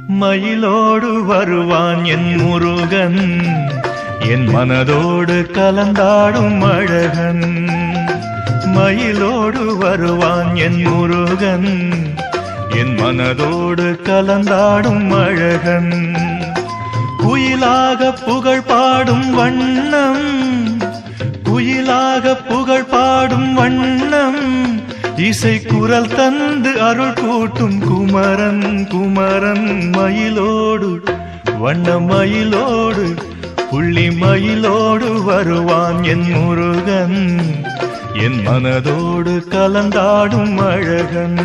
மயிலோடு வருவான் என் முருகன், என் மனதோடு கலந்தாடும் அழகன். மயிலோடு வருவான் என் முருகன், என் மனதோடு கலந்தாடும் அழகன். குயிலாக புகழ் பாடும் வண்ணம், குயிலாக புகழ் பாடும் வண்ணம், இசை குரல் தந்து அருள் கூட்டும் குமரன். குமரன் மயிலோடு, வண்ண மயிலோடு, புள்ளி மயிலோடு வருவான் என் முருகன், என் மனதோடு கலந்தாடும் அழகன்.